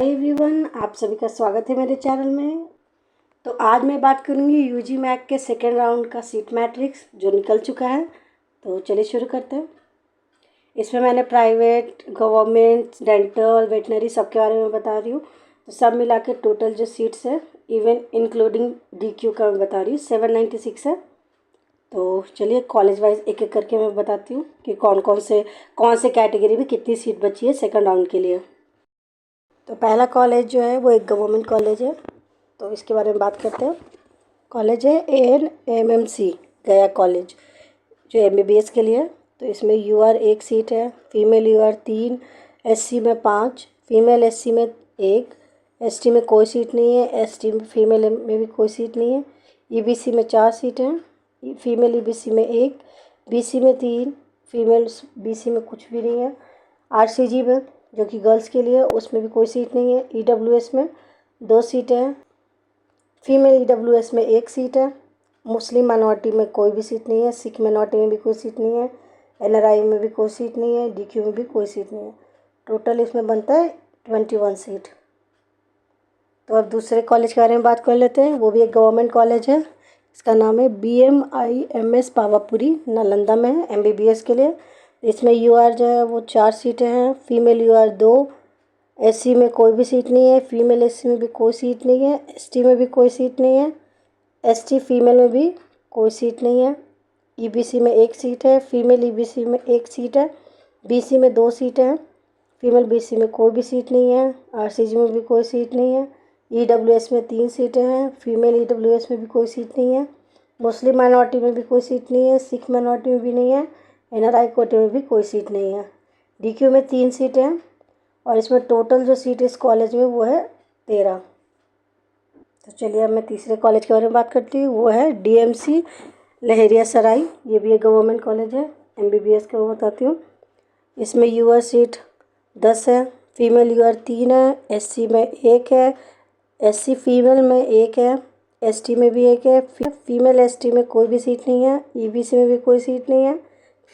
Hi everyone, आप सभी का स्वागत है मेरे चैनल में। तो आज मैं बात करूंगी यूजी मैक के सेकेंड राउंड का सीट मैट्रिक्स जो निकल चुका है। तो चलिए शुरू करते हैं। इसमें मैंने प्राइवेट, गवर्नमेंट, डेंटल, वेटनरी सब के बारे में बता रही हूँ। तो सब मिला के टोटल जो सीट्स है, इवन इंक्लूडिंग DQ का मैं बता रही हूँ, 796 है। तो चलिए कॉलेज वाइज एक एक करके मैं बताती हूँ कि कौन से कैटेगरी में कितनी सीट बची है सेकेंड राउंड के लिए। तो पहला कॉलेज जो है वो एक गवर्नमेंट कॉलेज है, तो इसके बारे में बात करते हैं। कॉलेज है ANMMC गया कॉलेज, जो MBBS के लिए। तो इसमें UR एक सीट है, फीमेल UR 3, SC में 5, फीमेल SC में 1, ST में कोई सीट नहीं है, ST में फीमेल में भी कोई सीट नहीं है। EBC में 4 सीट हैं, फीमेल EBC में 1, BC में 3, फीमेल BC में कुछ भी नहीं है। RCG में जो कि गर्ल्स के लिए, उसमें भी कोई सीट नहीं है। EWS में 2 सीटें हैं, फीमेल EWS में 1 सीट है। मुस्लिम माइनॉरिटी में कोई भी सीट नहीं है, सिख माइनॉरिटी में भी कोई सीट नहीं है, NRI में भी कोई सीट नहीं है, DQ में भी कोई सीट नहीं है। टोटल इसमें बनता है 21 सीट। तो अब दूसरे कॉलेज के बारे में बात कर लेते हैं। वो भी एक गवर्नमेंट कॉलेज है, इसका नाम है BMIMS पावापुरी, नालंदा में है, MBBS के लिए। इसमें UR जो है वो 4 सीटें हैं, फीमेल UR 2, SC में कोई भी सीट नहीं है, फीमेल SC में भी कोई सीट नहीं है, ST में भी कोई सीट नहीं है, ST फीमेल में भी कोई सीट नहीं है। EBC में 1 सीट है, फीमेल EBC में 1 सीट है, BC में 2 सीटें हैं, फीमेल BC में कोई भी सीट नहीं है, RCG में भी कोई सीट नहीं है। EWS में 3 सीटें हैं, फीमेल EWS में भी कोई सीट नहीं है, मुस्लिम माइनॉरिटी में भी कोई सीट नहीं है, सिख माइनॉरिटी में भी नहीं है, NRI कोटे में भी कोई सीट नहीं है। DQ में 3 सीटें हैं और इसमें टोटल जो सीट इस कॉलेज में वो है 13। तो चलिए अब मैं तीसरे कॉलेज के बारे में बात करती हूँ। वो है DMC लहेरियासराय, ये भी एक गवर्नमेंट कॉलेज है, MBBS का वो बताती हूँ। इसमें UR सीट 10 है, फीमेल UR 3 है, SC में 1 है, SC फीमेल में 1 है, ST में भी 1 है, फीमेल ST में कोई भी सीट नहीं है, EBC में भी कोई सीट नहीं है,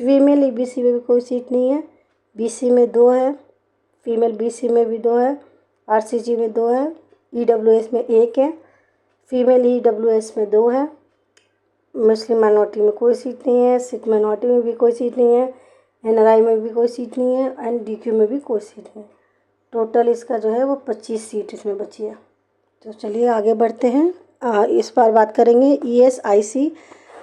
फीमेल EBC में भी कोई सीट नहीं है, BC में 2 है, फीमेल BC में भी 2 है, RCG में 2 है, EWS में 1 है, फीमेल EWS में 2 है, मुस्लिम माइनॉरिटी में कोई सीट नहीं है, सिख माइनॉरिटी में भी कोई सीट नहीं है, NRI में भी कोई सीट नहीं है, एंड DQ में भी कोई सीट नहीं है। टोटल इसका जो है वो 25 सीट इसमें बची है। तो चलिए आगे बढ़ते हैं। इस बार बात करेंगे ESIC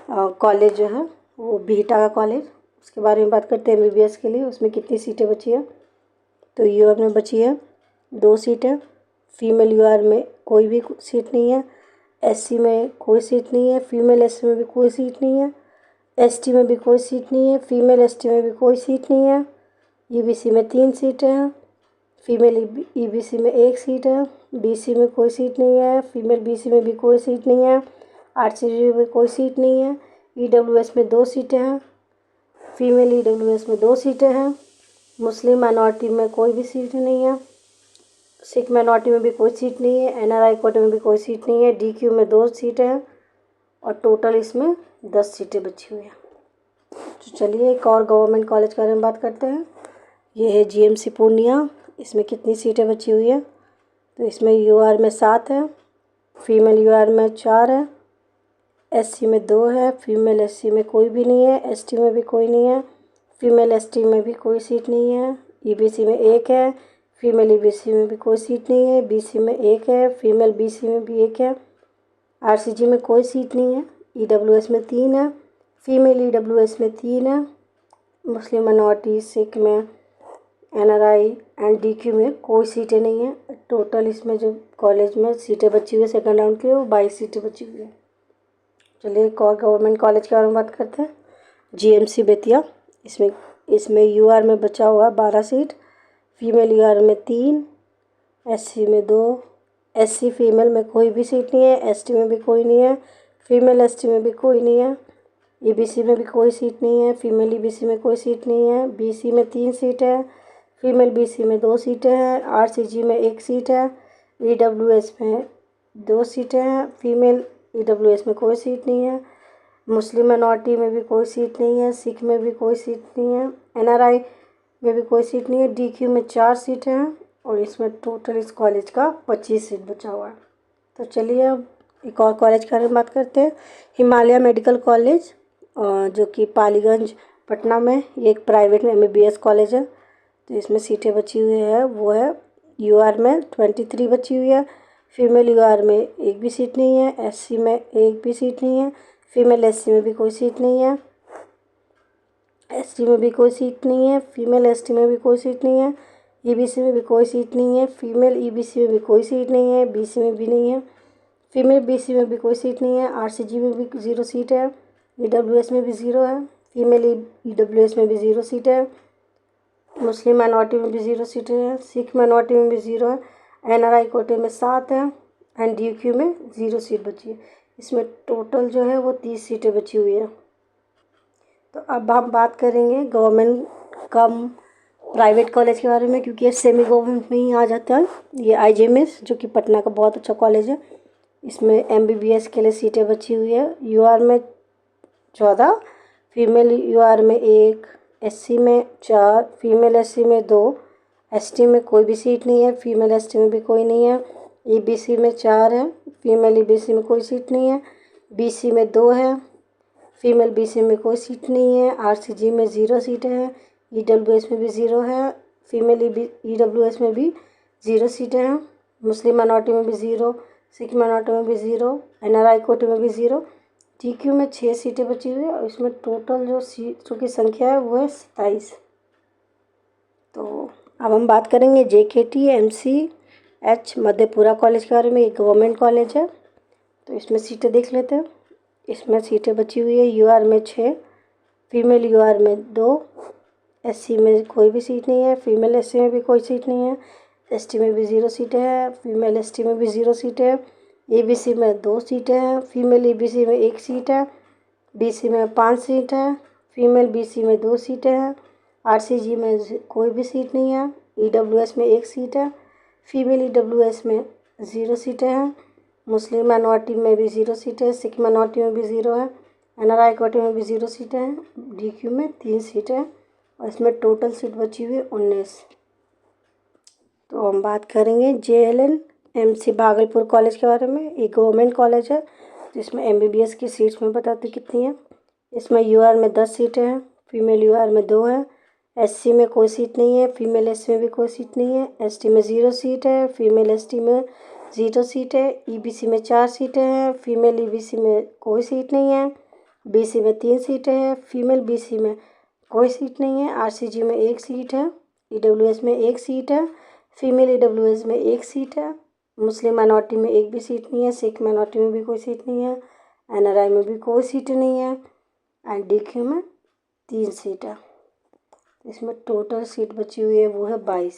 कॉलेज जो है वो बिहटा का कॉलेज, उसके बारे में बात करते हैं। MBBS के लिए उसमें कितनी सीटें बची है। तो UR में बची है 2 सीटें, फीमेल UR में कोई भी सीट नहीं है, SC में कोई सीट नहीं है, फीमेल SC में भी कोई सीट नहीं है, ST में भी कोई सीट नहीं है, फीमेल ST में भी कोई सीट नहीं है। EBC में 3 सीटें हैं, फीमेल EBC में 1 सीट है, BC में कोई सीट नहीं है, फीमेल BC में भी कोई सीट नहीं है, RCG में कोई सीट नहीं है, EWS में 2 सीटें हैं, फीमेल EWS में 2 सीटें हैं, मुस्लिम माइनॉरिटी में कोई भी सीट नहीं है, सिख माइनॉरिटी में भी कोई सीट नहीं है, NRI कोटे में भी कोई सीट नहीं है, DQ में 2 सीटें हैं और टोटल इसमें 10 सीटें बची हुई हैं। तो चलिए एक और गवर्नमेंट कॉलेज के बारे में बात करते हैं। ये है GMC पूर्णिया, इसमें कितनी सीटें बची हुई है। तो इसमें UR में 7 है, फीमेल UR में 4 है, SC में 2 है, फीमेल SC में कोई भी नहीं है, ST में भी कोई नहीं है, फीमेल ST में भी कोई सीट नहीं है, EBC में 1 है, फीमेल EBC में भी कोई सीट नहीं है, BC में 1 है, फीमेल BC में भी 1 है, RCG में कोई सीट नहीं है, EWS में 3 है, फीमेल EWS में 3 है, मुस्लिम माइनॉरिटी, सिख में, NRI एंड DQ में कोई सीटें नहीं है। टोटल इसमें जो कॉलेज में सीटें बची हुई है सेकेंड राउंड की, वो 22 सीटें बची हुई है। चलिए एक और गवर्नमेंट कॉलेज के बारे में बात करते हैं। GMC बेतिया, इसमें UR में बचा हुआ 12 सीट, फीमेल UR में 3, SC में 2, SC फीमेल में कोई भी सीट नहीं है, ST में भी कोई नहीं है, फीमेल ST में भी कोई नहीं है, EBC में भी कोई सीट नहीं है, फीमेल EBC में कोई सीट नहीं है, BC में 3 सीट है, फीमेल BC में 2 सीटें हैं, RCG में 1 सीट है, EWS में 2 सीटें हैं, फीमेल EWS में कोई सीट नहीं है, मुस्लिम माइनॉरिटी में भी कोई सीट नहीं है, सिख में भी कोई सीट नहीं है, NRI में भी कोई सीट नहीं है, DQ में 4 सीटें हैं, और इसमें टोटल इस कॉलेज का 25 सीट बचा हुआ है। तो चलिए अब एक और कॉलेज के बारे में बात करते हैं, हिमालय मेडिकल कॉलेज, जो कि पालीगंज पटना में। ये एक प्राइवेट MBBS कॉलेज है। तो इसमें सीटें बची हुई है वो है UR में 23 बची हुई है, फीमेल UR में एक भी सीट नहीं है, SC में एक भी सीट नहीं है, फीमेल SC में भी कोई सीट नहीं है, ST में भी कोई सीट नहीं है, फीमेल ST में भी कोई सीट नहीं है, EBC में भी कोई सीट नहीं है, फीमेल EBC में भी कोई सीट नहीं है, BC में भी नहीं है, फीमेल BC में भी कोई सीट नहीं है, RCG में भी 0 सीट है, EWS में भी 0 है, फीमेल EWS में भी 0 सीट है, मुस्लिम माइनॉरिटी में भी 0 सीट है, सिख माइनॉरिटी में भी 0 है, NRI कोटे में 7 है एंड DQ में 0 सीट बची है। इसमें टोटल जो है वो 30 सीटें बची हुई है। तो अब हम बात करेंगे गवर्नमेंट कम प्राइवेट कॉलेज के बारे में, क्योंकि ये सेमी गवर्नमेंट में ही आ जाता है। ये IGMS जो कि पटना का बहुत अच्छा कॉलेज है। इसमें MBBS के लिए सीटें बची हुई है। UR में 14, फीमेल UR में 1, SC में 4, फीमेल SC में 2, ST में कोई भी सीट नहीं है, फीमेल ST में भी कोई नहीं है, EBC में 4 है, फीमेल EBC में कोई सीट नहीं है, BC में 2 है, फीमेल BC में कोई सीट नहीं है, RCG में 0 सीट है, EWS में भी 0 है, फीमेल EWS में भी 0 सीटें हैं, मुस्लिम माइनॉरिटी में भी 0, सिख माइनॉरिटी में भी 0, NRI कोटे में भी 0, TQ में 6 सीटें बची हुई है और इसमें टोटल जो सीटों की संख्या है वो है 27। तो अब हम बात करेंगे JKT MCH मधेपुरा कॉलेज के बारे में। एक गवर्नमेंट कॉलेज है। तो इसमें सीटें देख लेते हैं। इसमें सीटें बची हुई है UR में 6, फीमेल UR में 2, SC में कोई भी सीट नहीं है, फीमेल SC में भी कोई सीट नहीं है, ST में भी 0 सीटें हैं, फीमेल ST में भी 0 सीटें हैं, EBC में 2 सीटें हैं, फीमेल EBC में 1 सीट है, BC में 5 सीट है, फीमेल BC में 2 सीटें हैं, RCG में कोई भी सीट नहीं है, EWS में 1 सीट है, फीमेल EWS में 0 सीटें हैं, मुस्लिम माइनॉरिटी में भी 0 सीटें है, सिख माइनॉरिटी में भी 0 है, NRI कोटे में भी 0 सीटें हैं, DQ में 3 सीटें हैं और इसमें टोटल सीट बची हुई है 19। तो हम बात करेंगे JLN MC भागलपुर कॉलेज के बारे में। एक गवर्नमेंट कॉलेज है जिसमें MBBS की सीट्स में बताते कितनी है। इसमें UR में 10 सीटें हैं, फीमेल UR में 2 है, SC में कोई सीट नहीं है, फीमेल SC में भी कोई सीट नहीं है, ST में 0 सीट है, फीमेल ST में 0 सीट है, EBC में 4 सीटें हैं, फीमेल EBC में कोई सीट नहीं है, BC में 3 सीटें हैं, फीमेल BC में कोई सीट नहीं है, RCG में 1 सीट है, EWS में 1 सीट है, फीमेल EWS में 1 सीट है, मुस्लिम माइनॉरिटी में एक भी सीट नहीं है, सिख माइनॉरिटी में भी कोई सीट नहीं है, NRI में भी कोई सीट नहीं है एंड DQ में 3 सीट है। इसमें टोटल सीट बची हुई है वो है 22।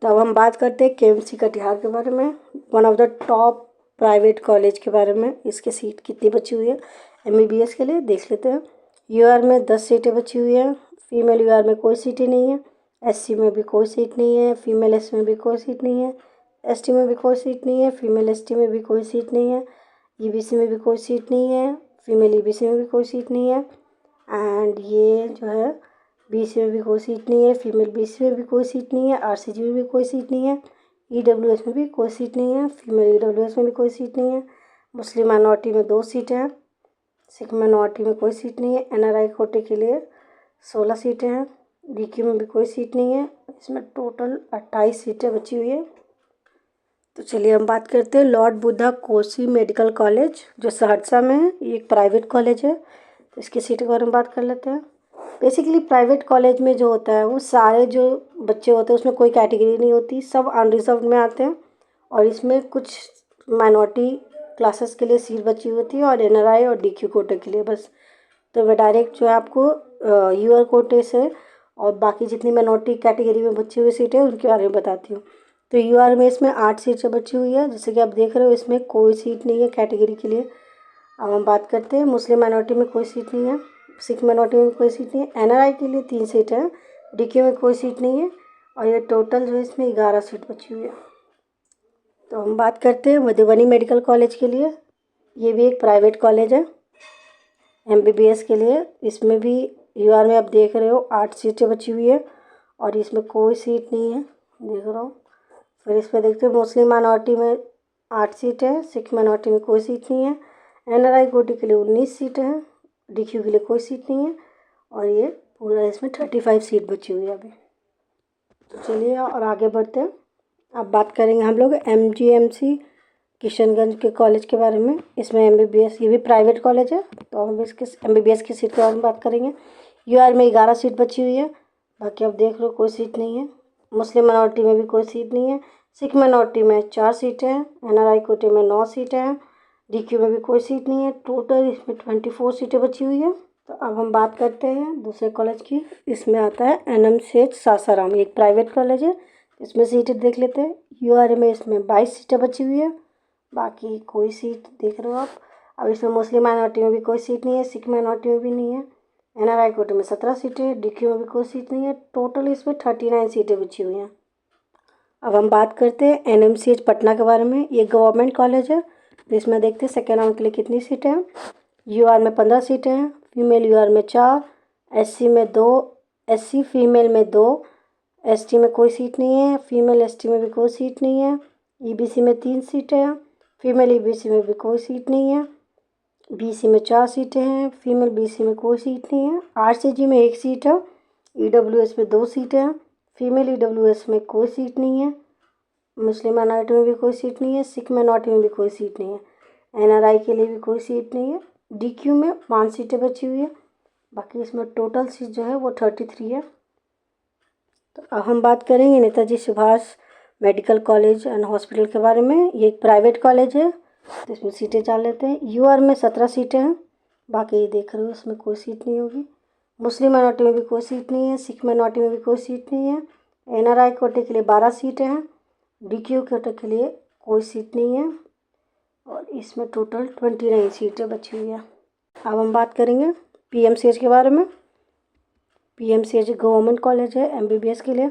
तो अब हम बात करते हैं KMC कटिहार के बारे में, one of the top private college के बारे में। इसके सीट कितनी बची हुई है MBBS के लिए देख लेते हैं। UR में 10 सीटें बची हुई है, फीमेल UR में कोई सीटें नहीं है, SC में भी कोई सीट नहीं है, फीमेल SC में भी कोई सीट नहीं है, ST में भी कोई सीट नहीं है, फीमेल ST में भी कोई सीट नहीं है, EBC में भी कोई सीट नहीं है, फीमेल EBC में भी कोई सीट नहीं है एंड ये जो है BC में भी कोई सीट नहीं है, फीमेल BC में भी कोई सीट नहीं है, RCG में भी कोई सीट नहीं है, EWS में भी कोई सीट नहीं है, फीमेल EWS में भी कोई सीट नहीं है, मुस्लिम माइनॉरिटी में 2 सीटें हैं, सिख माइनॉरिटी में कोई सीट नहीं है, NRI कोटे के लिए 16 सीटें हैं, DQ में भी कोई सीट नहीं है। इसमें टोटल 28 सीटें बची हुई है। तो चलिए हम बात करते हैं Lord Buddha Kosi medical college जो सहरसा में है। ये एक प्राइवेट कॉलेज है। तो इसकी सीट के बारे में बात कर लेते हैं। बेसिकली प्राइवेट कॉलेज में जो होता है वो सारे जो बच्चे होते हैं उसमें कोई कैटेगरी नहीं होती, सब अनरिजर्व में आते हैं और इसमें कुछ माइनॉरिटी क्लासेस के लिए सीट बची होती है और NRI और DQ कोटे के लिए बस। तो मैं डायरेक्ट जो है आपको UR कोटे से और बाकी जितनी माइनॉरिटी कैटेगरी में बची हुई सीटें उनके बारे में बताती हूँ। तो UR में इसमें 8 सीटें बची हुई है, जैसे कि आप देख रहे हो इसमें कोई सीट नहीं है कैटेगरी के लिए। अब हम बात करते हैं मुस्लिम माइनॉरिटी में कोई सीट नहीं है, सिख माइनॉरिटी में कोई सीट नहीं है, NRI के लिए 3 सीट है, DQ में कोई सीट नहीं है और ये टोटल जो है इसमें 11 सीट बची हुई है। तो हम बात करते हैं मधुबनी मेडिकल कॉलेज के लिए। ये भी एक प्राइवेट कॉलेज है MBBS के लिए। इसमें भी UR में आप देख रहे हो 8 सीटें बची हुई है और इसमें कोई सीट नहीं है, देख रहा हूँ। फिर इस पर देखते हैं मुस्लिम माइनॉरिटी में 8 सीट है, सिख माइनॉरिटी में कोई सीट नहीं है, NRI कोटे के लिए 19 सीट है, DQ के लिए कोई सीट नहीं है, और ये पूरा इसमें 35 सीट बची हुई है अभी। तो चलिए और आगे बढ़ते हैं। अब बात करेंगे हम लोग MGMC किशनगंज के कॉलेज के बारे में। इसमें MBBS, ये भी प्राइवेट कॉलेज है, तो हम इसके MBBS की सीट के बारे में बात करेंगे। UR में 11 सीट बची हुई है, बाकी आप देख लो कोई सीट नहीं है। मुस्लिम माइनॉरिटी में भी कोई सीट नहीं है, सिख माइनॉरिटी में 4 सीटें हैं, NRI कोटे में 9 सीटें हैं, DQ में भी कोई सीट नहीं है। टोटल इसमें 24 सीटें बची हुई है। तो अब हम बात करते हैं दूसरे कॉलेज की। इसमें आता है NMCH सासाराम, एक प्राइवेट कॉलेज है। इसमें सीटें देख लेते हैं। UR में इसमें 22 सीटें बची हुई है, बाकी कोई सीट देख रहे हो आप। अब इसमें मुस्लिम माइनॉरिटी में भी कोई सीट नहीं है, सिख माइनॉरिटी में भी नहीं है, NRI कोटे में 17 सीटें, DQ में भी कोई सीट नहीं है। टोटल इसमें 39 सीटें बची हुई हैं। अब हम बात करते हैं NMCH पटना के बारे में। ये गवर्नमेंट कॉलेज है। तो इसमें देखते हैं सेकेंड राउंड के लिए कितनी सीटें हैं। UR में 15 सीटें हैं, फीमेल UR में 4, SC में 2, SC फीमेल में 2, ST में कोई सीट नहीं है, फीमेल ST में भी कोई सीट नहीं है, EBC में 3 सीटें हैं, फीमेल EBC में भी कोई सीट नहीं है, BC में 4 सीटें हैं, फीमेल BC में कोई सीट नहीं है, RCG में 1 सीट है, EWS में 2 सीटें हैं, फीमेल EWS में कोई सीट नहीं है, मुस्लिम माइनॉरिटी में भी कोई सीट नहीं है, सिख माइनॉरिटी में भी कोई सीट नहीं है, NRI के लिए भी कोई सीट नहीं है। DQ में 5 सीटें बची हुई है, बाकी इसमें टोटल सीट जो है वो 33 है। तो अब हम बात करेंगे Netaji Subhash medical college and hospital के बारे में। ये एक प्राइवेट कॉलेज है, तो इसमें सीटें डाल लेते हैं। UR में 17 सीटें हैं, बाकी देख रहे हो इसमें कोई सीट नहीं होगी। मुस्लिम माइनॉरिटी में भी कोई सीट नहीं है, सिख माइनॉरिटी में भी कोई सीट नहीं है, NRI कोटे के लिए 12 सीटें हैं, DQ कोटे के लिए कोई सीट नहीं है, और इसमें टोटल 29 सीटें बची हुई है। अब हम बात करेंगे PMCH के बारे में। PMCH गवर्नमेंट कॉलेज है MBBS के लिए।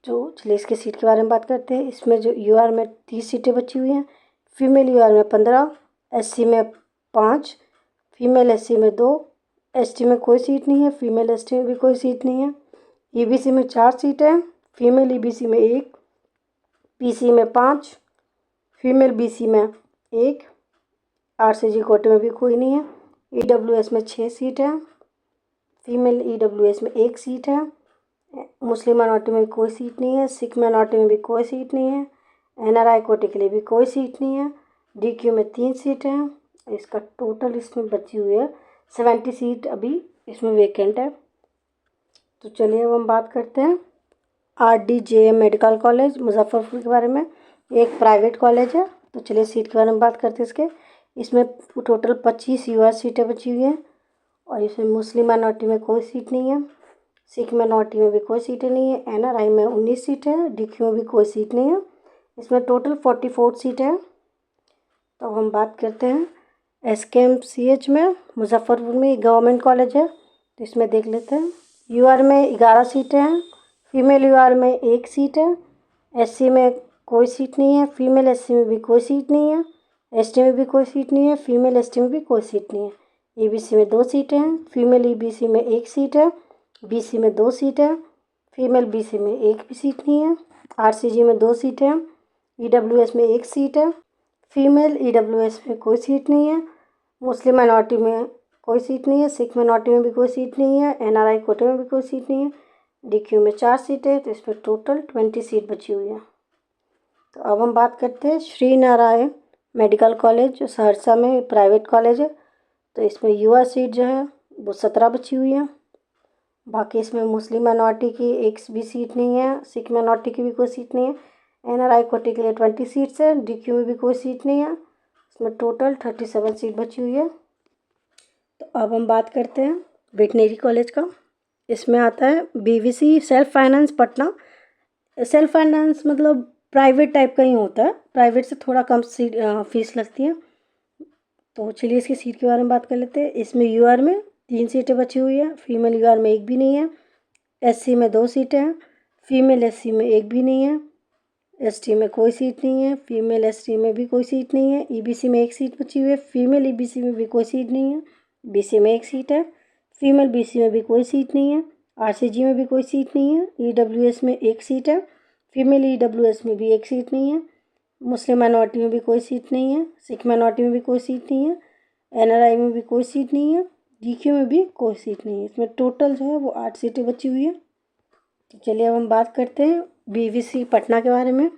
जो चलिए इसकी सीट के बारे में बात करते हैं। इसमें जो UR में 30 सीटें बची हुई हैं, फीमेल UR में 15, SC में 5, फीमेल SC में 2, ST में कोई सीट नहीं है, फीमेल ST में भी कोई सीट नहीं है, EBC में 4 सीटें हैं, फीमेल EBC में 1, PC में 5, फीमेल BC में 1, RCG कोटे में भी कोई नहीं है, EWS में 6 सीट है, फीमेल EWS में 1 सीट है, मुस्लिम माइनॉरिटी में कोई सीट नहीं है, सिख माइनॉरिटी में भी कोई सीट नहीं है, NRI कोटे के लिए भी कोई सीट नहीं है, DQ में 3 सीट हैं। इसका टोटल इसमें बची हुई है 70 सीट अभी इसमें वेकेंट है। तो चलिए अब हम बात करते हैं RDJM मेडिकल कॉलेज मुजफ्फरपुर के बारे में। एक प्राइवेट कॉलेज है, तो चलिए सीट के बारे में बात करते हैं इसके। इसमें टोटल 25 UR सीटें बची हुई हैं, और इसमें मुस्लिम माइनॉरिटी में कोई सीट नहीं है, सिख माइनॉरिटी में भी कोई सीटें नहीं है, NRI में 19 सीटें हैं, DQ में भी कोई सीट नहीं है। इसमें टोटल 44 सीटें हैं। तो हम बात करते हैं SKMCH में मुजफ्फरपुर में, गवर्नमेंट कॉलेज है, तो इसमें देख लेते हैं। UR में 11 सीटें हैं, फीमेल UR में 1 सीट है, SC में कोई सीट नहीं है, फीमेल SC में भी कोई सीट नहीं है, ST में भी कोई सीट नहीं है, फीमेल ST में भी कोई सीट नहीं है, EBC में 2 सीटें हैं, फीमेल EBC में 1 सीट है, BC में 2 सीट है, फीमेल BC में 1 भी सीट नहीं है, RCG में 2 सीटें हैं, EWS में 1 सीट है, फीमेल EWS में कोई सीट नहीं है, मुस्लिम माइनॉरिटी में कोई सीट नहीं है, सिख माइनॉरिटी में भी कोई सीट नहीं है, NRI कोटे में भी कोई सीट नहीं है, DQ में 4 सीटें, तो इसमें टोटल 20 सीट बची हुई है। तो अब हम बात करते हैं श्री नारायण मेडिकल कॉलेज, जो सहरसा में प्राइवेट कॉलेज है। तो इसमें UR सीट जो है वो 17 बची हुई है, बाकी इसमें मुस्लिम माइनॉरिटी की एक भी सीट नहीं है, सिख माइनॉरिटी की भी कोई सीट नहीं है, NRI कोटे के लिए 20 सीट्स है, DQ में भी कोई सीट नहीं है। इसमें टोटल 37 सीट बची हुई है। तो अब हम बात करते हैं वेटनरी कॉलेज का। इसमें आता है BVC self finance Patna. Self finance मतलब प्राइवेट टाइप का ही होता है, प्राइवेट से थोड़ा कम फीस लगती है। तो चलिए इसकी सीट के बारे में बात कर लेते हैं। इसमें UR में 3 सीटें बची हुई है, फीमेल UR में 1 भी नहीं है, SC में 2 सीटें हैं, फीमेल SC में 1 भी नहीं है, ST में कोई सीट नहीं है, फीमेल ST में भी कोई सीट नहीं है, EBC में 1 सीट बची हुई है, फीमेल EBC में भी कोई सीट नहीं है, BC में 1 सीट है, फीमेल BC में भी कोई सीट नहीं है, RCG में भी कोई सीट नहीं है, EWS में 1 सीट है, फीमेल EWS में भी एक सीट नहीं है, मुस्लिम माइनॉरिटी में भी कोई सीट नहीं है, सिख माइनॉरिटी में भी कोई सीट नहीं है, NRI में भी कोई सीट नहीं है, DQ में भी कोई सीट नहीं है। इसमें टोटल जो है वो 8 सीटें बची हुई है। तो चलिए अब हम बात करते हैं BVC पटना के बारे में।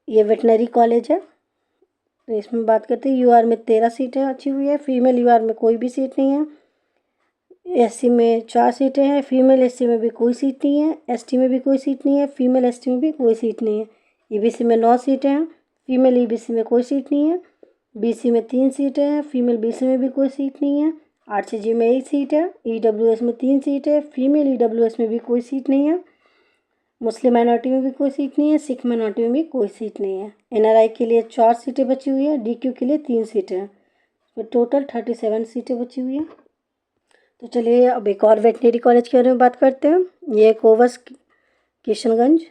ये वेटनरी कॉलेज है, तो इसमें बात करते हैं UR में 13 सीटें बची हुई है, फीमेल UR में कोई भी सीट नहीं है, SC में 4 सीटें हैं, फीमेल SC में भी कोई सीट नहीं है, ST में भी कोई सीट नहीं है, फीमेल ST में भी कोई सीट नहीं है, EBC में 9 सीटें हैं, फीमेल EBC में कोई सीट नहीं है, BC में 3 सीटें हैं, फीमेल BC में भी कोई सीट नहीं है, RCG में 1 सीट है, EWS में 3 सीट है, फीमेल EWS में भी कोई सीट नहीं है, मुस्लिम माइनॉरिटी में भी कोई सीट नहीं है, सिख माइनॉरिटी में भी कोई सीट नहीं है। NRI के लिए 4 सीटें बची हुई है, DQ के लिए 3 सीटें हैं, तो टोटल 37 सीटें बची हुई हैं। तो चलिए अब एक और वेटनरी कॉलेज के बारे में बात करते हैं। ये कोवस किशनगंज।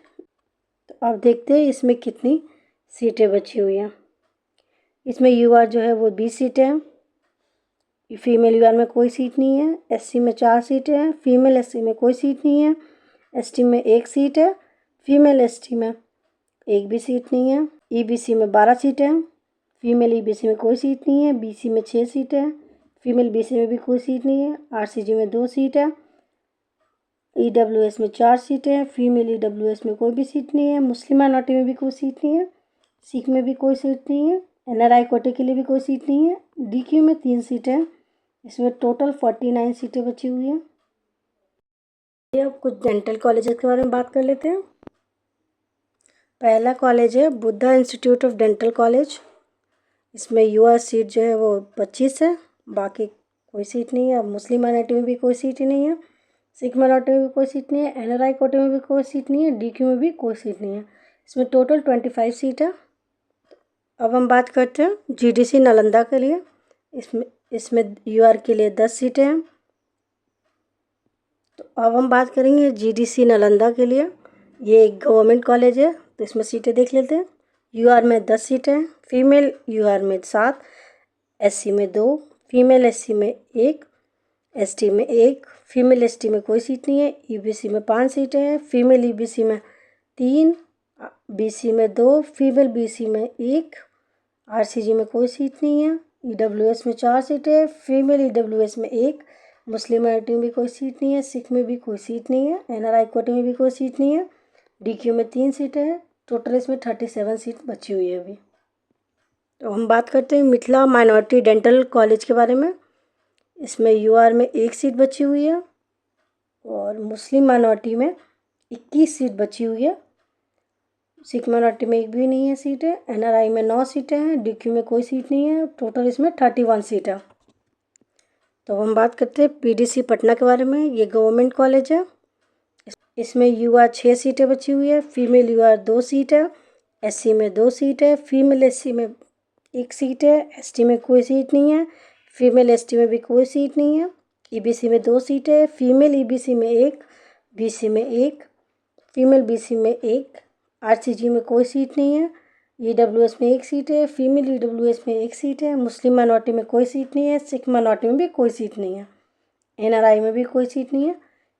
तो अब देखते हैं इसमें कितनी सीटें बची हुई हैं। इसमें UR जो है वो 20 सीटें हैं, फीमेल UR में कोई सीट नहीं है, SC में 4 सीटें हैं, फीमेल SC में कोई सीट नहीं है, ST में 1 सीट है, फीमेल ST में एक भी सीट नहीं है, EBC में 12 सीटें हैं, फीमेल EBC में कोई सीट नहीं है, BC में 6 सीटें हैं, फीमेल BC में भी कोई सीट नहीं है, RCG में 2 सीट है, EWS में 4 सीटें हैं, फीमेल EWS में कोई भी सीट नहीं है, मुस्लिम माइनॉरिटी में भी कोई सीट नहीं है, सिख में भी कोई सीट नहीं है, NRI कोटे के लिए भी कोई सीट नहीं है, DQ में 3 सीटें हैं। इसमें टोटल 49 सीटें बची हुई हैं। ये अब कुछ डेंटल कॉलेजेस के बारे में बात कर लेते हैं। पहला कॉलेज है Buddha institute of dental college. इसमें UR सीट जो है वो 25 है, बाकी कोई सीट नहीं है। अब मुस्लिम माइनॉरिटी में भी कोई सीट ही नहीं है, सिख माइनॉरिटी में भी कोई सीट नहीं है, NRI कोटे में भी कोई सीट नहीं है, DQ में भी कोई सीट नहीं है। इसमें टोटल 25 सीट है। अब हम बात करते हैं GDC नालंदा के लिए। इसमें UR के लिए 10 सीटें हैं। तो अब हम बात करेंगे GDC नालंदा के लिए। ये एक गवर्नमेंट कॉलेज है, तो इसमें सीटें देख लेते हैं। UR में 10 सीटें हैं, फीमेल UR में 7, SC में 2, फीमेल SC में 1, ST में 1, फीमेल ST में कोई सीट नहीं है, EBC में 5 सीटें हैं, फीमेल EBC में 3, BC में 2, फीमेल BC में 1, RCG में कोई सीट नहीं है, EWS में 4 सीटें हैं, फीमेल EWS में 1, मुस्लिम माइनॉरिटी में भी कोई सीट नहीं है, सिख में भी कोई सीट नहीं है, NRI कोटे में भी कोई सीट नहीं है, DQ में 3 सीटें हैं। टोटल इसमें 37 सीट बची हुई है अभी। तो हम बात करते हैं मिथिला माइनॉरिटी डेंटल कॉलेज के बारे में। इसमें UR में 1 सीट बची हुई है और मुस्लिम माइनॉरिटी में 21 सीट बची हुई है, सिख माइनॉरिटी में एक भी नहीं है सीटें, NRI में 9 सीटें हैं, DQ में कोई सीट नहीं है। टोटल इसमें 31 सीट है। तो हम बात करते हैं PDC पटना के बारे में। ये गवर्नमेंट कॉलेज है। इसमें UR 6 सीटें बची हुई है, फीमेल UR 2 सीट है, SC में 2 सीट है, फीमेल SC में 1 सीट है, ST में कोई सीट नहीं है, फीमेल ST में भी कोई सीट नहीं है, EBC में 2 सीट है, फीमेल EBC में 1, BC में 1, फीमेल BC में 1, RCG में कोई सीट नहीं है, EWS में 1 सीट है, फीमेल EWS में 1 सीट है, मुस्लिम माइनॉरिटी में कोई सीट नहीं है, सिख माइनॉरिटी में भी कोई सीट नहीं है, NRI में भी कोई सीट नहीं है,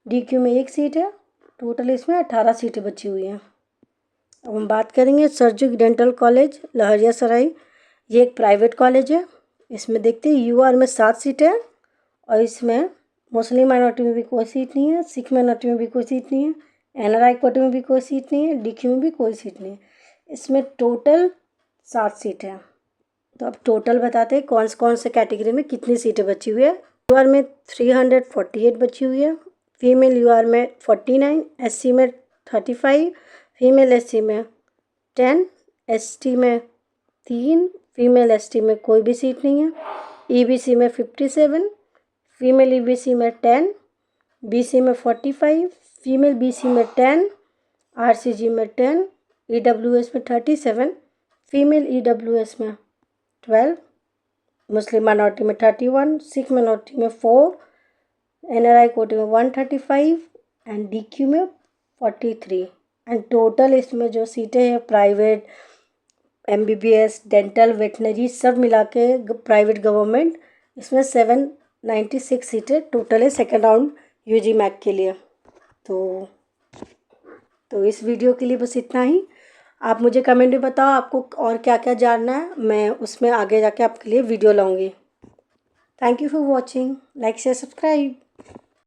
DQ में 1 सीट है। टोटल इसमें 18 सीटें बची हुई हैं। अब हम बात करेंगे सरजुग डेंटल कॉलेज लहरियासराय। ये एक प्राइवेट कॉलेज है। इसमें देखते हैं UR में 7 सीटें हैं और इसमें मुस्लिम माइनॉरिटी में भी कोई सीट नहीं है, सिख माइनॉरिटी में भी कोई सीट नहीं है, NRI कोटे में भी कोई सीट नहीं है, DQ में भी कोई सीट नहीं है। इसमें टोटल 7 सीटें हैं। तो अब टोटल बताते हैं कौन से कैटेगरी में कितनी सीटें बची हुई है। UR में 348 बची हुई है, फीमेल UR में 49, SC में 35, फीमेल SC में 10, ST में 3, फीमेल ST में कोई भी सीट नहीं है, EBC में 57, फीमेल EBC में 10, BC में 45, फीमेल BC में 10, RCG में 10, EWS में 37, फीमेल EWS में 12, मुस्लिम माइनॉरिटी में 31, सिख माइनॉरिटी में 4, NRI कोटे में 135 एंड DQ में 43। एंड टोटल इसमें जो सीटें हैं प्राइवेट, MBBS, डेंटल, वेटनरी सब मिला के प्राइवेट गवर्नमेंट, इसमें 796 सीटें टोटल है सेकेंड राउंड UG मैक के लिए। तो तो इस वीडियो के लिए बस इतना ही। आप मुझे कमेंट में बताओ आपको और क्या क्या जानना है, मैं उसमें आगे जाके आपके लिए वीडियो लाऊंगी। Thank you for watching. Like share subscribe.